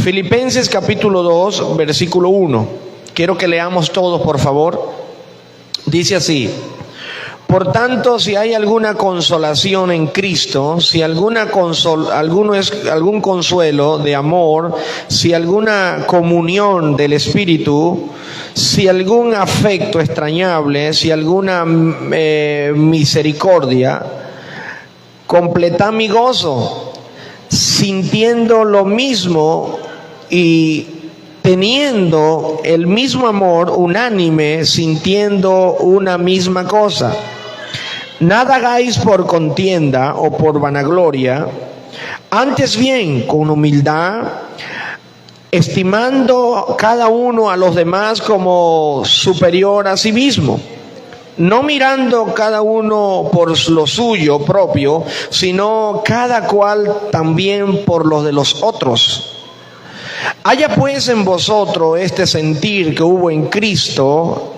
Filipenses capítulo 2, versículo 1. Quiero que leamos todos, por favor. Dice así: por tanto, si hay alguna consolación en Cristo, si algún consuelo de amor, si alguna comunión del Espíritu, si algún afecto extrañable, si alguna misericordia, completad mi gozo, sintiendo lo mismo y teniendo el mismo amor unánime, sintiendo una misma cosa. Nada hagáis por contienda o por vanagloria, antes bien con humildad, estimando cada uno a los demás como superior a sí mismo, no mirando cada uno por lo suyo propio, sino cada cual también por los de los otros. Haya pues en vosotros este sentir que hubo en Cristo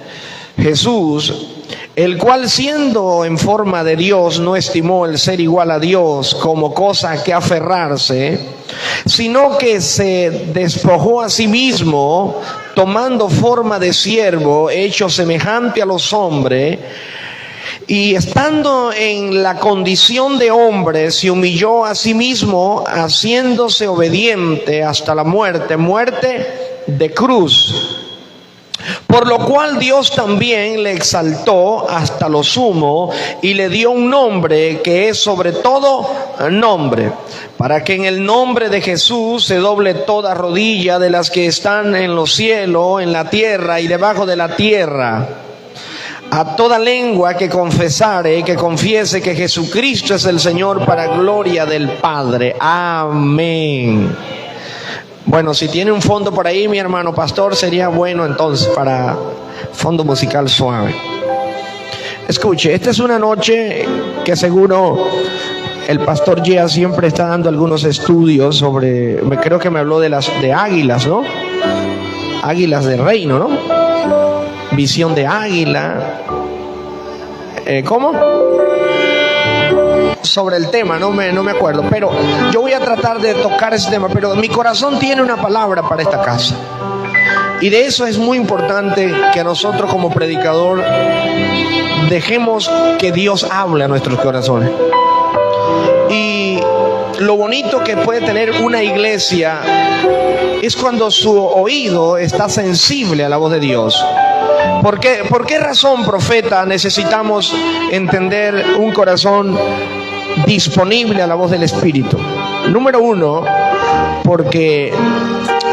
Jesús, el cual siendo en forma de Dios no estimó el ser igual a Dios como cosa que aferrarse, sino que se despojó a sí mismo, tomando forma de siervo, hecho semejante a los hombres, y estando en la condición de hombre, se humilló a sí mismo, haciéndose obediente hasta la muerte, muerte de cruz. Por lo cual Dios también le exaltó hasta lo sumo y le dio un nombre que es sobre todo nombre, para que en el nombre de Jesús se doble toda rodilla de las que están en los cielos, en la tierra y debajo de la tierra, a toda lengua que confesare, que confiese que Jesucristo es el Señor, para gloria del Padre. Amén. Bueno, si tiene un fondo por ahí, mi hermano pastor, sería bueno entonces para fondo musical suave. Escuche, esta es una noche que seguro el pastor Gia siempre está dando algunos estudios sobre, creo que me habló de águilas, ¿no? Águilas de reino, ¿no? Visión de águila. ¿Cómo? Sobre el tema, no me acuerdo, pero yo voy a tratar de tocar ese tema. Pero mi corazón tiene una palabra para esta casa, y de eso es muy importante que nosotros como predicador dejemos que Dios hable a nuestros corazones. Y lo bonito que puede tener una iglesia es cuando su oído está sensible a la voz de Dios. ¿Por qué razón, profeta, necesitamos entender un corazón disponible a la voz del Espíritu? Número uno, porque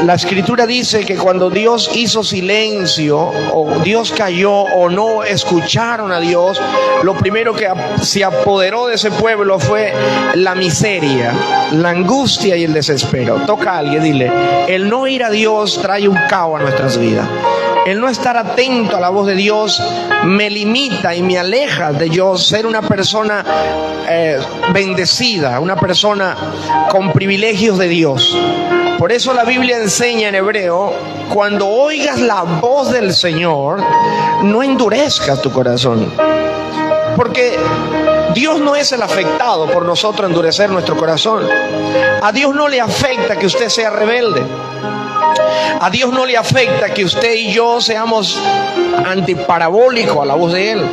la Escritura dice que cuando Dios hizo silencio, o Dios cayó, o no escucharon a Dios, lo primero que se apoderó de ese pueblo fue la miseria, la angustia y el desespero. Toca a alguien, dile: el no ir a Dios trae un caos a nuestras vidas. El no estar atento a la voz de Dios me limita y me aleja de yo ser una persona bendecida, una persona con privilegios de Dios. Por eso la Biblia enseña en Hebreo: cuando oigas la voz del Señor, no endurezcas tu corazón. Porque Dios no es el afectado por nosotros endurecer nuestro corazón. A Dios no le afecta que usted sea rebelde. A Dios no le afecta que usted y yo seamos antiparabólicos a la voz de Él.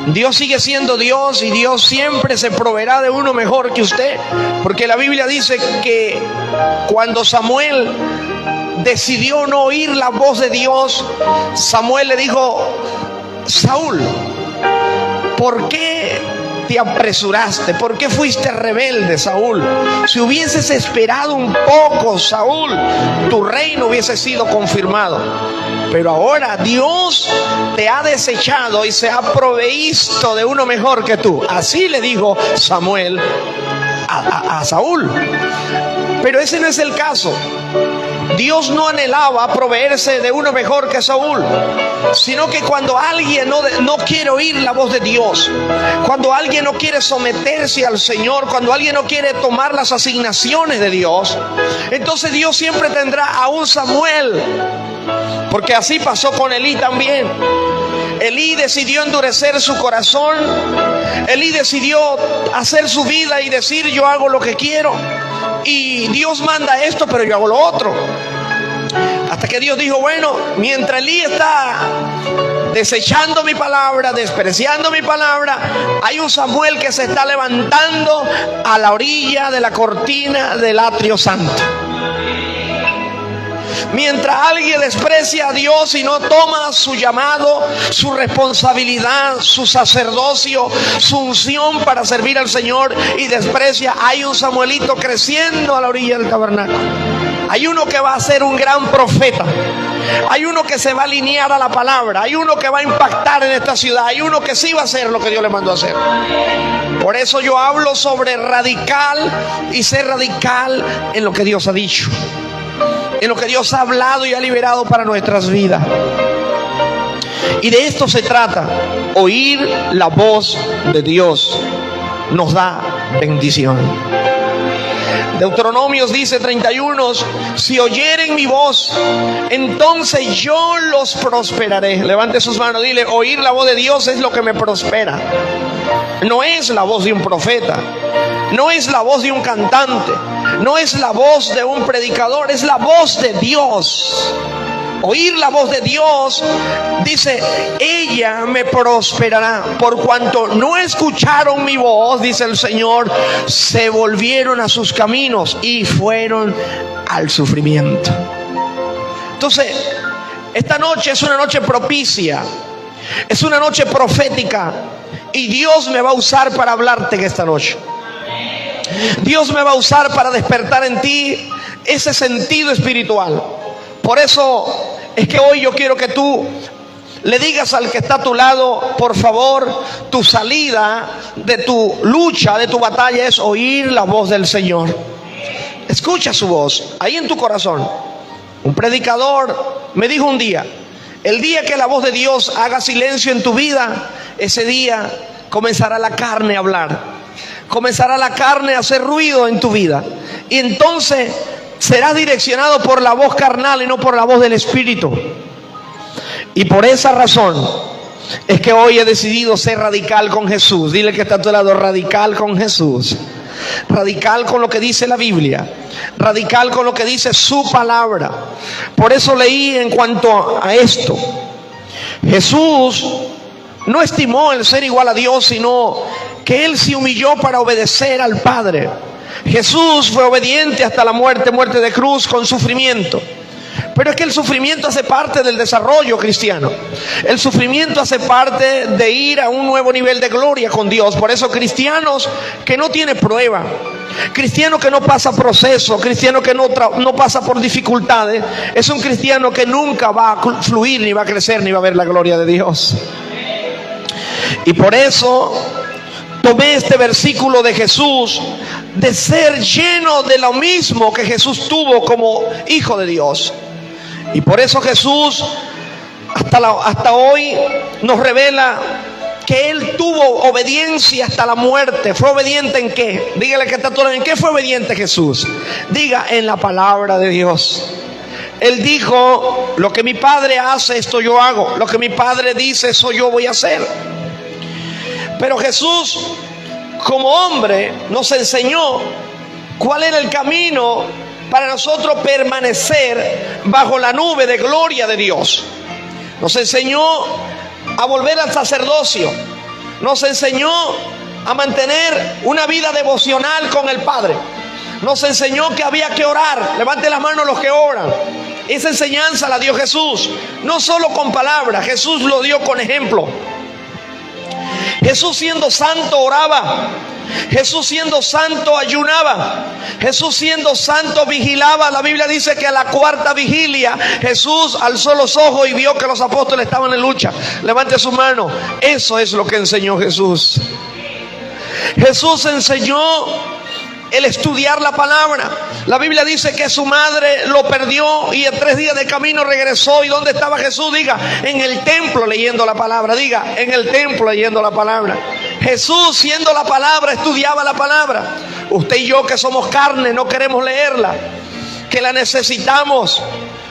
Dios sigue siendo Dios, y Dios siempre se proveerá de uno mejor que usted. Porque la Biblia dice que cuando Samuel decidió no oír la voz de Dios, Samuel le dijo: Saúl, ¿por qué te apresuraste? ¿Por qué fuiste rebelde, Saúl? Si hubieses esperado un poco, Saúl, tu reino hubiese sido confirmado. Pero ahora Dios te ha desechado y se ha proveído de uno mejor que tú. Así le dijo Samuel a Saúl. Pero ese no es el caso. Dios no anhelaba proveerse de uno mejor que Saúl, sino que cuando alguien no quiere oír la voz de Dios, cuando alguien no quiere someterse al Señor, cuando alguien no quiere tomar las asignaciones de Dios, entonces Dios siempre tendrá a un Samuel. Porque así pasó con Elí también. Elí decidió endurecer su corazón. Elí decidió hacer su vida y decir: yo hago lo que quiero. y Dios manda esto, pero yo hago lo otro. Hasta que Dios dijo, bueno, mientras Elí está desechando mi palabra, despreciando mi palabra, hay un Samuel que se está levantando a la orilla de la cortina del atrio santo. Mientras alguien desprecia a Dios y no toma su llamado, su responsabilidad, su sacerdocio, su unción para servir al Señor y desprecia, hay un Samuelito creciendo a la orilla del tabernáculo. Hay uno que va a ser un gran profeta. Hay uno que se va a alinear a la palabra. Hay uno que va a impactar en esta ciudad. Hay uno que sí va a hacer lo que Dios le mandó a hacer. Por eso yo hablo sobre radical y ser radical en lo que Dios ha dicho, en lo que Dios ha hablado y ha liberado para nuestras vidas. Y de esto se trata. Oír la voz de Dios nos da bendición. Deuteronomios dice 31, si oyeren mi voz, entonces yo los prosperaré. Levante sus manos, dile, oír la voz de Dios es lo que me prospera. No es la voz de un profeta, no es la voz de un cantante, no es la voz de un predicador, es la voz de Dios. Oír la voz de Dios, dice, ella me prosperará. Por cuanto no escucharon mi voz, dice el Señor, se volvieron a sus caminos y fueron al sufrimiento. Entonces, esta noche es una noche propicia, es una noche profética, y Dios me va a usar para hablarte en esta noche. Dios me va a usar para despertar en ti ese sentido espiritual. Por eso es que hoy yo quiero que tú le digas al que está a tu lado, por favor, tu salida de tu lucha, de tu batalla es oír la voz del Señor. Escucha su voz ahí en tu corazón. Un predicador me dijo un día, el día que la voz de Dios haga silencio en tu vida, ese día comenzará la carne a hablar, comenzará la carne a hacer ruido en tu vida, y entonces serás direccionado por la voz carnal y no por la voz del Espíritu. Y por esa razón es que hoy he decidido ser radical con Jesús. Dile que está a tu lado, radical con Jesús. Radical con lo que dice la Biblia, radical con lo que dice su palabra. Por eso leí en cuanto a esto, Jesús no estimó el ser igual a Dios, sino que Él se humilló para obedecer al Padre. Jesús fue obediente hasta la muerte, muerte de cruz con sufrimiento. Pero es que el sufrimiento hace parte del desarrollo cristiano. El sufrimiento hace parte de ir a un nuevo nivel de gloria con Dios. Por eso cristianos que no tienen prueba, cristiano que no pasa proceso, cristiano que no pasa por dificultades, es un cristiano que nunca va a fluir, ni va a crecer, ni va a ver la gloria de Dios. Y por eso tomé este versículo de Jesús, de ser lleno de lo mismo que Jesús tuvo como hijo de Dios. Y por eso Jesús hasta hoy nos revela que Él tuvo obediencia hasta la muerte. ¿Fue obediente en qué? Dígale que está todo. ¿En qué fue obediente Jesús? Diga, en la palabra de Dios. Él dijo, lo que mi Padre hace, esto yo hago. Lo que mi Padre dice, eso yo voy a hacer. Pero Jesús, como hombre, nos enseñó cuál era el camino para nosotros permanecer bajo la nube de gloria de Dios. Nos enseñó a volver al sacerdocio. Nos enseñó a mantener una vida devocional con el Padre. Nos enseñó que había que orar. Levante las manos los que oran. Esa enseñanza la dio Jesús, no solo con palabras, Jesús lo dio con ejemplo. Jesús siendo santo oraba. Jesús siendo santo ayunaba. Jesús siendo santo vigilaba. La Biblia dice que a la cuarta vigilia Jesús alzó los ojos y vio que los apóstoles estaban en lucha. Levante su mano. Eso es lo que enseñó Jesús. Jesús enseñó el estudiar la palabra. La Biblia dice que su madre lo perdió y en 3 días de camino regresó. ¿Y dónde estaba Jesús? Diga, en el templo leyendo la palabra. Diga, en el templo leyendo la palabra. Jesús, siendo la palabra, estudiaba la palabra. Usted y yo, que somos carne, no queremos leerla, que la necesitamos.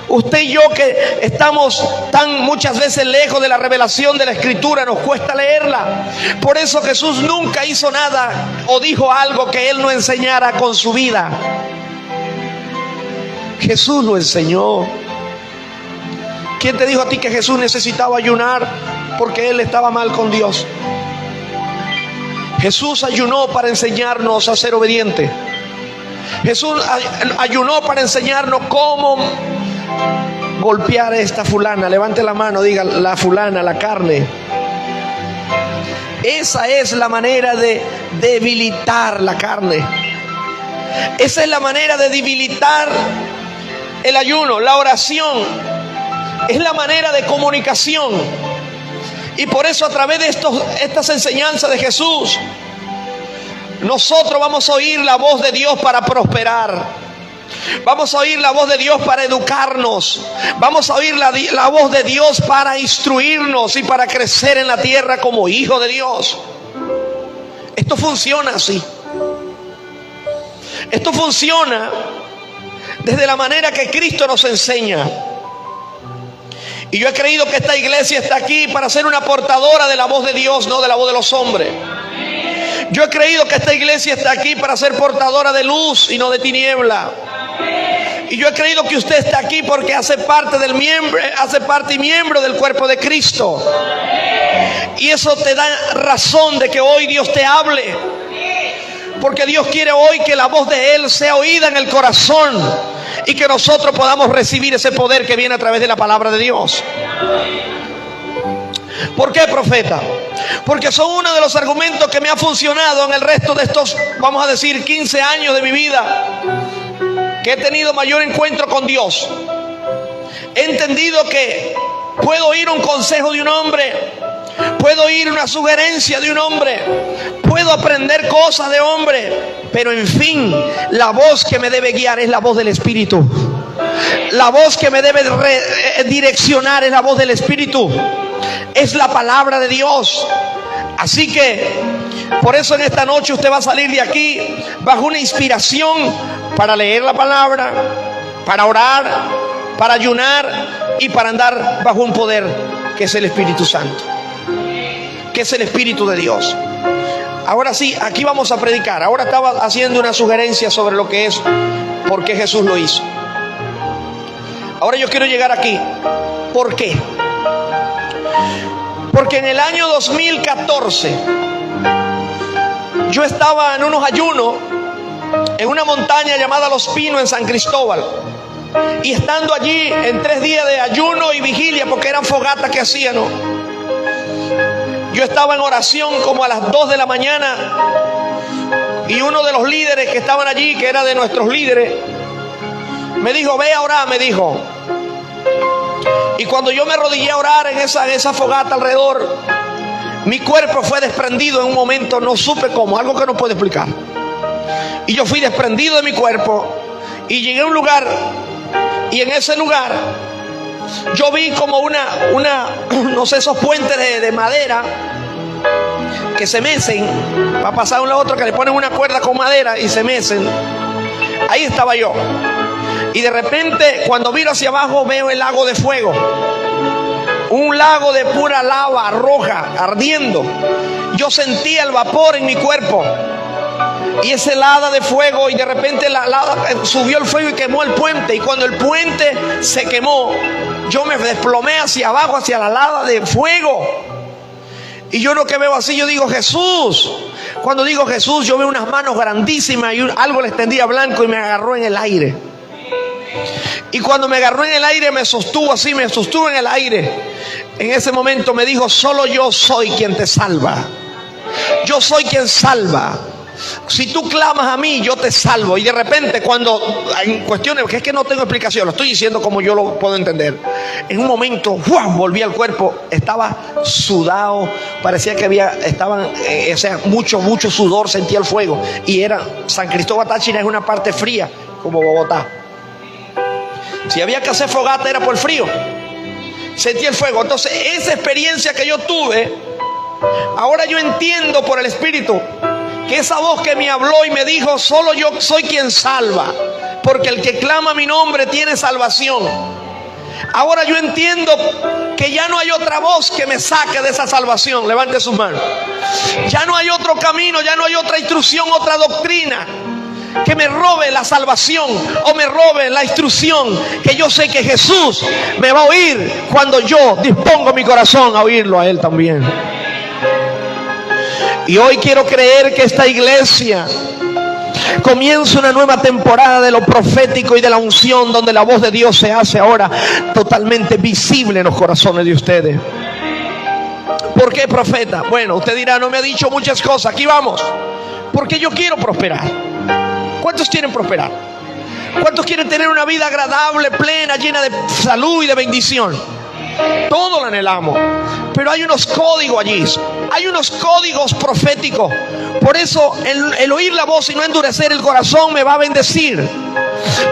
Usted y yo, que estamos tan muchas veces lejos de la revelación de la Escritura, nos cuesta leerla. Por eso Jesús nunca hizo nada o dijo algo que Él no enseñara con su vida. Jesús lo enseñó. ¿Quién te dijo a ti que Jesús necesitaba ayunar porque Él estaba mal con Dios? Jesús ayunó para enseñarnos a ser obedientes. Jesús ayunó para enseñarnos cómo golpear a esta fulana. Levante la mano, diga: la fulana, la carne. Esa es la manera de debilitar la carne. Esa es la manera de debilitar el ayuno. La oración es la manera de comunicación. Y por eso, a través de estas enseñanzas de Jesús, nosotros vamos a oír la voz de Dios para prosperar. Vamos a oír la voz de Dios para educarnos. Vamos a oír la voz de Dios para instruirnos y para crecer en la tierra como hijos de Dios. Esto funciona así. Esto funciona desde la manera que Cristo nos enseña. Y yo he creído que esta iglesia está aquí para ser una portadora de la voz de Dios, no de la voz de los hombres. Yo he creído que esta iglesia está aquí para ser portadora de luz y no de tiniebla. Y yo he creído que usted está aquí porque hace parte y miembro del cuerpo de Cristo. Y eso te da razón de que hoy Dios te hable. Porque Dios quiere hoy que la voz de Él sea oída en el corazón y que nosotros podamos recibir ese poder que viene a través de la palabra de Dios. ¿Por qué, profeta? Porque son uno de los argumentos que me ha funcionado en el resto de estos, vamos a decir, 15 años de mi vida, que he tenido mayor encuentro con Dios. He entendido que puedo oír un consejo de un hombre, puedo oír una sugerencia de un hombre, puedo aprender cosas de hombre, pero en fin, la voz que me debe guiar es la voz del Espíritu. La voz que me debe direccionar es la voz del Espíritu. Es la palabra de Dios. Así que por eso en esta noche usted va a salir de aquí bajo una inspiración para leer la palabra, para orar, para ayunar y para andar bajo un poder que es el Espíritu Santo, que es el Espíritu de Dios. Ahora sí, aquí vamos a predicar. Ahora estaba haciendo una sugerencia sobre lo que es, por qué Jesús lo hizo. Ahora yo quiero llegar aquí. ¿Por qué? Porque en el año 2014 yo estaba en unos ayunos en una montaña llamada Los Pinos en San Cristóbal. Y estando allí en 3 días de ayuno y vigilia, porque eran fogatas que hacían, ¿no? Yo estaba en oración como a las 2 de la mañana. Y uno de los líderes que estaban allí, que era de nuestros líderes, me dijo: ve a orar, me dijo. Y cuando yo me arrodillé a orar en esa fogata alrededor, mi cuerpo fue desprendido en un momento, no supe cómo, algo que no puedo explicar. Y yo fui desprendido de mi cuerpo y llegué a un lugar, y en ese lugar yo vi como no sé, esos puentes de madera que se mecen para pasar de un lado a otro, que le ponen una cuerda con madera y se mecen. Ahí estaba yo. Y de repente, cuando miro hacia abajo, veo el lago de fuego. Un lago de pura lava roja, ardiendo. Yo sentía el vapor en mi cuerpo. Y ese lava de fuego, y de repente la lava subió el fuego y quemó el puente. Y cuando el puente se quemó, yo me desplomé hacia abajo, hacia la lava de fuego. Y yo lo que veo así, yo digo: Jesús. Cuando digo Jesús, yo veo unas manos grandísimas y algo le extendía blanco y me agarró en el aire. Y cuando me agarró en el aire, me sostuvo así, me sostuvo en el aire. En ese momento me dijo: solo yo soy quien te salva. Yo soy quien salva. Si tú clamas a mí, yo te salvo. Y de repente, cuando en cuestiones, que es que no tengo explicación, lo estoy diciendo como yo lo puedo entender, en un momento volví al cuerpo. Estaba sudado, parecía que mucho sudor, sentía el fuego. Y era San Cristóbal Táchira, es una parte fría como Bogotá. Si había que hacer fogata era por el frío. Sentí el fuego. Entonces esa experiencia que yo tuve, ahora yo entiendo por el Espíritu que esa voz que me habló y me dijo: solo yo soy quien salva, porque el que clama mi nombre tiene salvación. Ahora yo entiendo que ya no hay otra voz que me saque de esa salvación. Levante sus manos. Ya no hay otro camino, ya no hay otra instrucción, otra doctrina. que me robe la salvación o me robe la instrucción, que yo sé que Jesús me va a oír cuando yo dispongo mi corazón a oírlo a Él también. Y hoy quiero creer que esta iglesia comienza una nueva temporada de lo profético y de la unción, donde la voz de Dios se hace ahora totalmente visible en los corazones de ustedes. ¿Por qué, profeta? Bueno, usted dirá, no me ha dicho muchas cosas. Aquí vamos. Porque yo quiero prosperar. ¿Cuántos quieren prosperar? ¿Cuántos quieren tener una vida agradable, plena, llena de salud y de bendición? Todo lo anhelamos, pero hay unos códigos allí, hay unos códigos proféticos. Por eso el oír la voz y no endurecer el corazón me va a bendecir.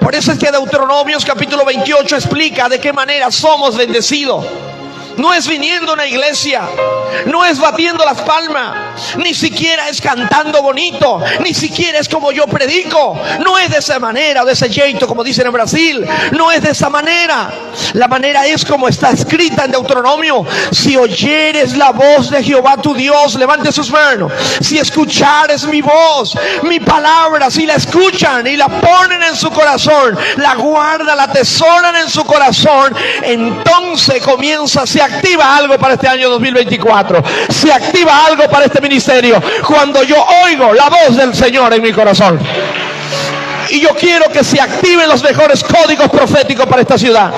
Por eso es que Deuteronomios capítulo 28 explica de qué manera somos bendecidos. No es viniendo a una iglesia, no es batiendo las palmas, ni siquiera es cantando bonito, ni siquiera es como yo predico. No es de esa manera o de ese jeito, como dicen en Brasil. No es de esa manera. La manera es como está escrita en Deuteronomio: si oyeres la voz de Jehová tu Dios, levante sus manos. Si escuchares mi voz, mi palabra, si la escuchan y la ponen en su corazón, la guardan, la atesoran en su corazón, entonces se activa algo para este año 2024. Se activa algo para este ministerio cuando yo oigo la voz del Señor en mi corazón. Y yo quiero que se activen los mejores códigos proféticos para esta ciudad.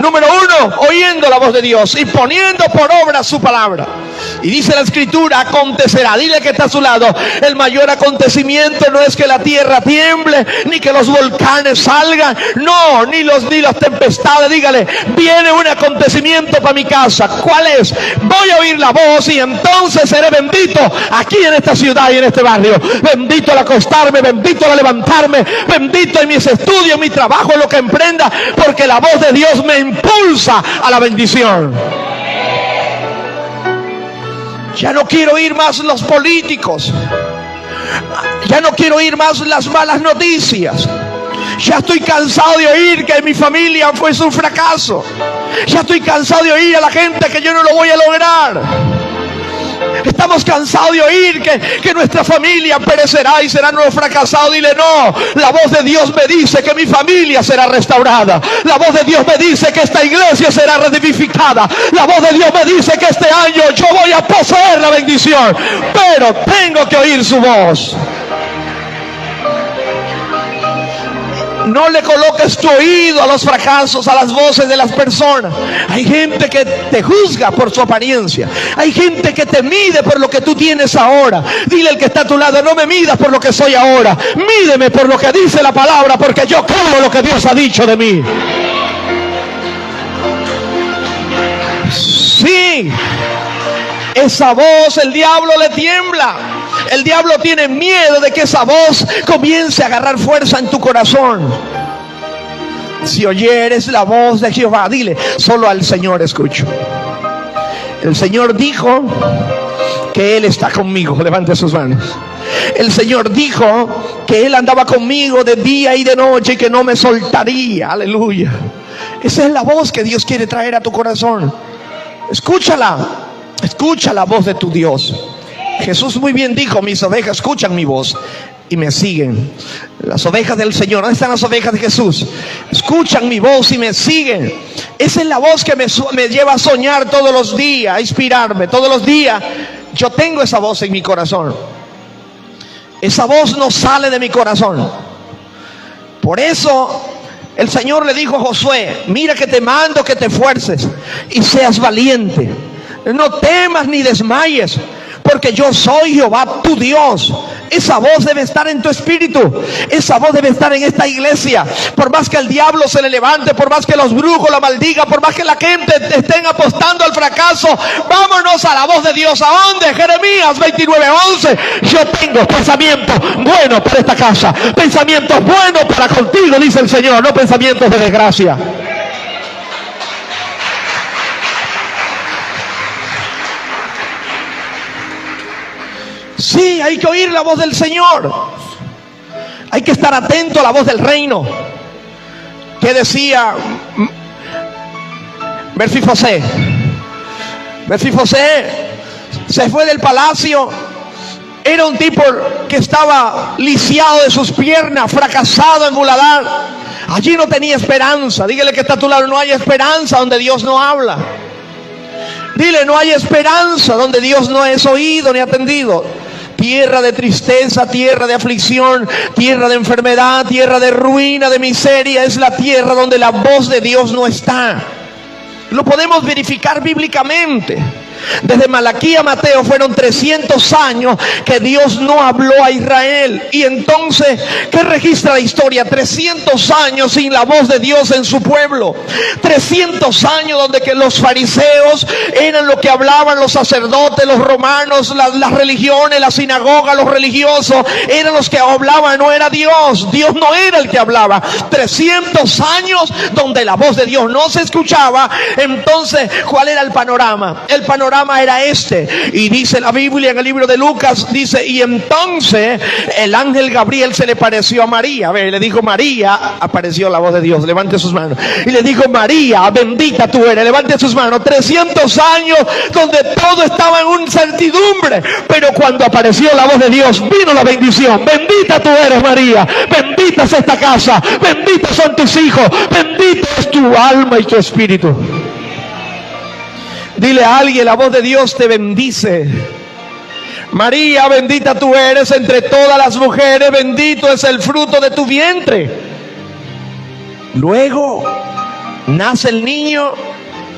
Número uno, oyendo la voz de Dios y poniendo por obra su palabra. Y dice la escritura, acontecerá. Dile que está a su lado: el mayor acontecimiento no es que la tierra tiemble, ni que los volcanes salgan, no, ni las tempestades. Dígale, viene un acontecimiento para mi casa. ¿Cuál es? Voy a oír la voz y entonces seré bendito aquí en esta ciudad y en este barrio. Bendito al acostarme, bendito al levantarme, bendito en mis estudios, en mi trabajo, en lo que emprenda, porque la voz de Dios me impulsa a la bendición. Ya no quiero oír más los políticos. Ya no quiero oír más las malas noticias. Ya estoy cansado de oír que mi familia fue un fracaso. Ya estoy cansado de oír a la gente que yo no lo voy a lograr. Estamos cansados de oír que nuestra familia perecerá y será nuevo fracasado. Dile, no, la voz de Dios me dice que mi familia será restaurada. La voz de Dios me dice que esta iglesia será reedificada. La voz de Dios me dice que este año yo voy a poseer la bendición. Pero tengo que oír su voz. No le coloques tu oído a los fracasos, a las voces de las personas. Hay gente que te juzga por su apariencia. Hay gente que te mide por lo que tú tienes ahora. Dile al que está a tu lado, no me midas por lo que soy ahora. Mídeme por lo que dice la palabra, porque yo creo lo que Dios ha dicho de mí. Sí, esa voz el diablo le tiembla. El diablo tiene miedo de que esa voz comience a agarrar fuerza en tu corazón. Si oyeres la voz de Jehová, dile, solo al Señor escucho. El Señor dijo que Él está conmigo. Levante sus manos. El Señor dijo que Él andaba conmigo de día y de noche y que no me soltaría. Aleluya. Esa es la voz que Dios quiere traer a tu corazón. Escúchala. Escucha la voz de tu Dios. Jesús muy bien dijo, mis ovejas escuchan mi voz y me siguen. Las ovejas del Señor, ¿dónde están las ovejas de Jesús? Escuchan mi voz y me siguen. Esa es la voz que me lleva a soñar todos los días, a inspirarme todos los días. Yo tengo esa voz en mi corazón. Esa voz no sale de mi corazón. Por eso el Señor le dijo a Josué, mira que te mando que te esfuerces y seas valiente. No temas ni desmayes, porque yo soy Jehová tu Dios. Esa voz debe estar en tu espíritu. Esa voz debe estar en esta iglesia. Por más que el diablo se le levante, por más que los brujos la maldigan, por más que la gente estén apostando al fracaso, vámonos a la voz de Dios. ¿A dónde? Jeremías 29:11. Yo tengo pensamientos buenos para esta casa, pensamientos buenos para contigo, dice el Señor, no pensamientos de desgracia. Sí, hay que oír la voz del Señor. Hay que estar atento a la voz del reino. ¿Qué decía Mefibosé? Mefibosé se fue del palacio Era un tipo que estaba lisiado de sus piernas, fracasado en muladar. Allí no tenía esperanza. Dígale que está a tu lado: no hay esperanza donde Dios no habla. Dile: no hay esperanza donde Dios no es oído ni atendido. Tierra de tristeza, tierra de aflicción, tierra de enfermedad, tierra de ruina, de miseria, es la tierra donde la voz de Dios no está. Lo podemos verificar bíblicamente. Desde Malaquí a Mateo fueron 300 años que Dios no habló a Israel. Y entonces, ¿qué registra la historia? 300 años sin la voz de Dios en su pueblo. 300 años donde que los fariseos eran lo que hablaban, los sacerdotes, los romanos, las religiones, la sinagoga, los religiosos eran los que hablaban, no era Dios. Dios no era el que hablaba. 300 años donde la voz de Dios no se escuchaba. Entonces, ¿cuál era el panorama? El panorama era este, y dice la Biblia en el libro de Lucas, dice: y entonces el ángel Gabriel se le pareció a María. A ver, le dijo: María, apareció la voz de Dios, levante sus manos, y le dijo: María, bendita tú eres, levante sus manos. 300 años donde todo estaba en incertidumbre, pero cuando apareció la voz de Dios, vino la bendición. Bendita tú eres, María, bendita es esta casa, benditos son tus hijos, bendito es tu alma y tu espíritu. Dile a alguien: la voz de Dios te bendice. María, bendita tú eres entre todas las mujeres, bendito es el fruto de tu vientre. Luego nace el niño,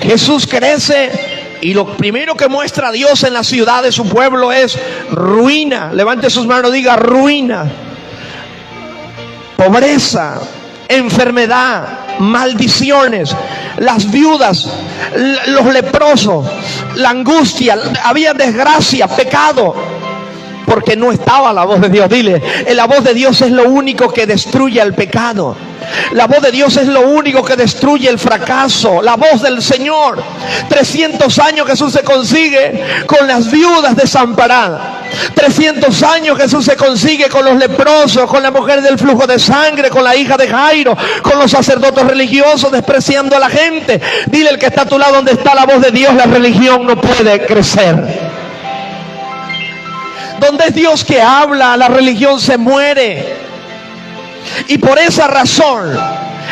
Jesús crece, y lo primero que muestra a Dios en la ciudad de su pueblo es ruina. Levante sus manos, diga: ruina, pobreza, enfermedad, maldiciones, las viudas, los leprosos, la angustia, había desgracia, pecado, porque no estaba la voz de Dios. Dile: la voz de Dios es lo único que destruye el pecado. La voz de Dios es lo único que destruye el fracaso. La voz del Señor. 300 años Jesús se consigue con las viudas desamparadas. 300 años Jesús se consigue con los leprosos, con la mujer del flujo de sangre, con la hija de Jairo, con los sacerdotes religiosos despreciando a la gente. Dile al que está a tu lado: donde está la voz de Dios, la religión no puede crecer. Donde es Dios que habla, la religión se muere. Y por esa razón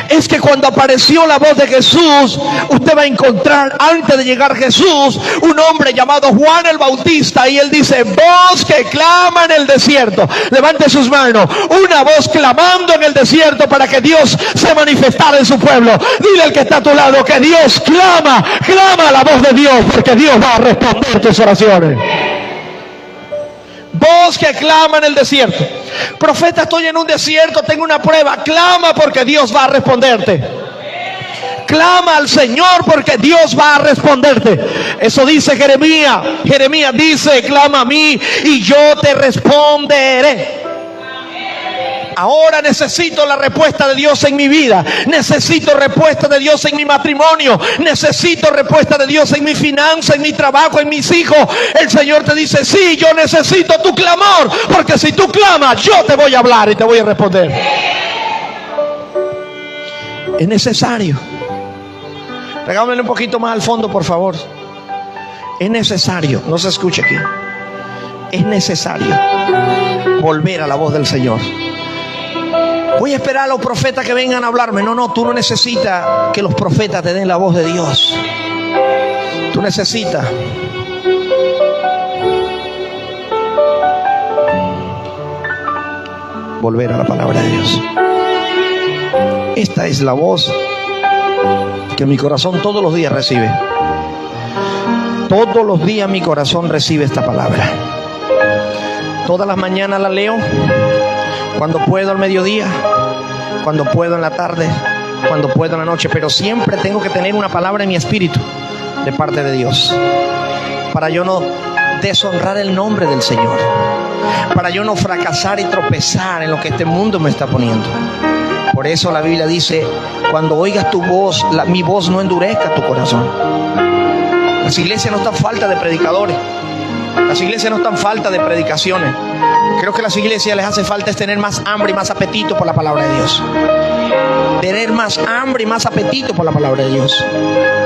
es que cuando apareció la voz de Jesús, usted va a encontrar, antes de llegar Jesús, un hombre llamado Juan el Bautista, y él dice: voz que clama en el desierto. Levante sus manos. Una voz clamando en el desierto para que Dios se manifestara en su pueblo. Dile al que está a tu lado que Dios clama la voz de Dios, porque Dios va a responder tus oraciones. Voz que clama en el desierto. Profeta, estoy en un desierto, tengo una prueba. Clama, porque Dios va a responderte. Clama al Señor, porque Dios va a responderte. Eso dice Jeremías. Jeremías dice: clama a mí y yo te responderé. Ahora necesito la respuesta de Dios en mi vida. Necesito respuesta de Dios en mi matrimonio. Necesito respuesta de Dios en mi finanza, en mi trabajo, en mis hijos. El Señor te dice: sí, yo necesito tu clamor, porque si tú clamas, yo te voy a hablar y te voy a responder. Es necesario. Regámosle un poquito más al fondo, por favor. Es necesario, no se escuche aquí. Es necesario volver a la voz del Señor. Voy a esperar a los profetas que vengan a hablarme. No, tú no necesitas que los profetas te den la voz de Dios. Tú necesitas volver a la palabra de Dios. Esta es la voz que mi corazón todos los días recibe. Todos los días mi corazón recibe esta palabra. Todas las mañanas la leo. Cuando puedo al mediodía, cuando puedo en la tarde, cuando puedo en la noche, pero siempre tengo que tener una palabra en mi espíritu de parte de Dios, para yo no deshonrar el nombre del Señor, para yo no fracasar y tropezar en lo que este mundo me está poniendo. Por eso la Biblia dice: cuando oigas tu voz, mi voz no endurezca tu corazón. Las iglesias no están falta de predicadores, las iglesias no están falta de predicaciones. Creo que a las iglesias les hace falta es tener más hambre y más apetito por la palabra de Dios. tener más hambre y más apetito por la palabra de Dios.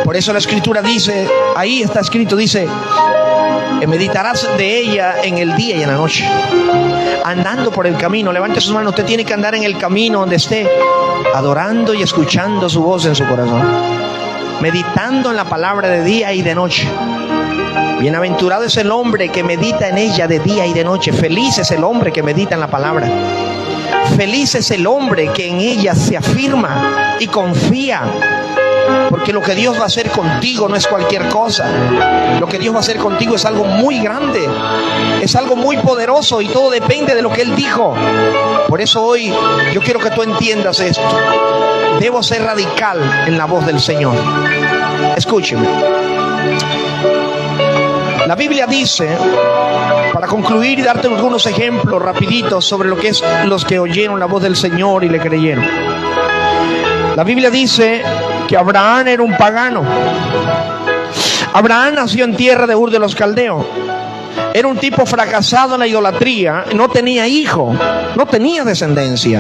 Por eso la escritura dice, ahí está escrito, dice, que meditarás de ella en el día y en la noche. Andando por el camino, levante sus manos, usted tiene que andar en el camino donde esté, adorando y escuchando su voz en su corazón, meditando en la palabra de día y de noche. Bienaventurado es el hombre que medita en ella de día y de noche. Feliz es el hombre que medita en la palabra. Feliz es el hombre que en ella se afirma y confía. Porque lo que Dios va a hacer contigo no es cualquier cosa. Lo que Dios va a hacer contigo es algo muy grande, es algo muy poderoso, y todo depende de lo que Él dijo. Por eso hoy yo quiero que tú entiendas esto. Debo ser radical en la voz del Señor. Escúcheme. La Biblia dice, para concluir y darte algunos ejemplos rapiditos sobre lo que es los que oyeron la voz del Señor y le creyeron. La Biblia dice que Abraham era un pagano. Abraham nació en tierra de Ur de los Caldeos. Era un tipo fracasado en la idolatría, no tenía hijo, no tenía descendencia.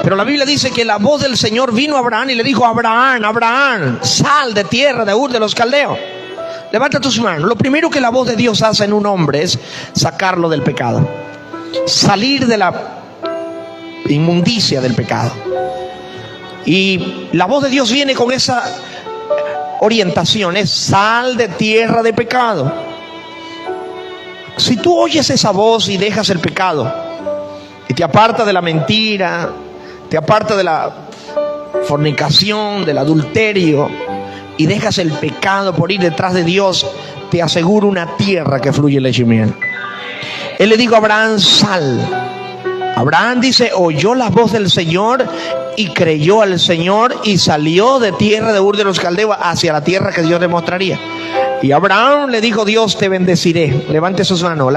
Pero la Biblia dice que la voz del Señor vino a Abraham y le dijo: Abraham, Abraham, sal de tierra de Ur de los Caldeos. Levanta tus manos. Lo primero que la voz de Dios hace en un hombre es sacarlo del pecado, salir de la inmundicia del pecado. Y la voz de Dios viene con esa orientación, es sal de tierra de pecado. Si tú oyes esa voz y dejas el pecado y te apartas de la mentira, te apartas de la fornicación, del adulterio, y dejas el pecado por ir detrás de Dios, te aseguro una tierra que fluye leche y miel. Él le dijo a Abraham: sal. Abraham dice, oyó la voz del Señor y creyó al Señor y salió de tierra de Ur de los Caldeos hacia la tierra que Dios le mostraría. Y Abraham le dijo: Dios te bendeciré. Levante sus manos.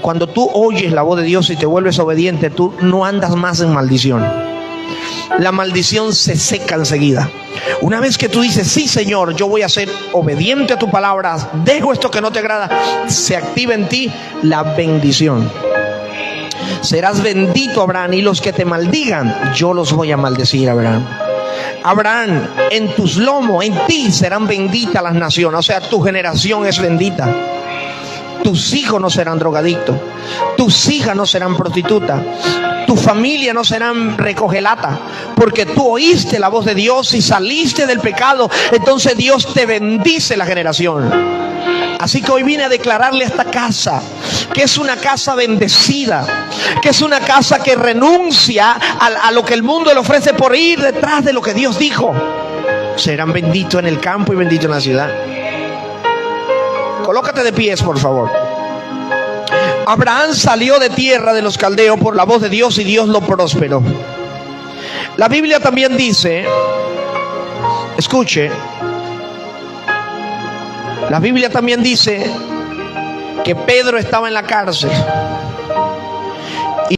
Cuando tú oyes la voz de Dios y te vuelves obediente, tú no andas más en maldición. La maldición se seca enseguida. Una vez que tú dices: sí, Señor, yo voy a ser obediente a tu palabra, dejo esto que no te agrada, se activa en ti la bendición. Serás bendito, Abraham, y los que te maldigan, yo los voy a maldecir, Abraham. Abraham, en tus lomos, en ti serán benditas las naciones. O sea, tu generación es bendita. Tus hijos no serán drogadictos, tus hijas no serán prostitutas, tu familia no serán recogelata, porque tú oíste la voz de Dios y saliste del pecado. Entonces Dios te bendice la generación. Así que hoy vine a declararle a esta casa que es una casa bendecida, que es una casa que renuncia a lo que el mundo le ofrece por ir detrás de lo que Dios dijo. Serán benditos en el campo y benditos en la ciudad. Colócate de pies, por favor. Abraham salió de tierra de los caldeos por la voz de Dios y Dios lo prosperó. La Biblia también dice, escuche, la Biblia también dice que Pedro estaba en la cárcel.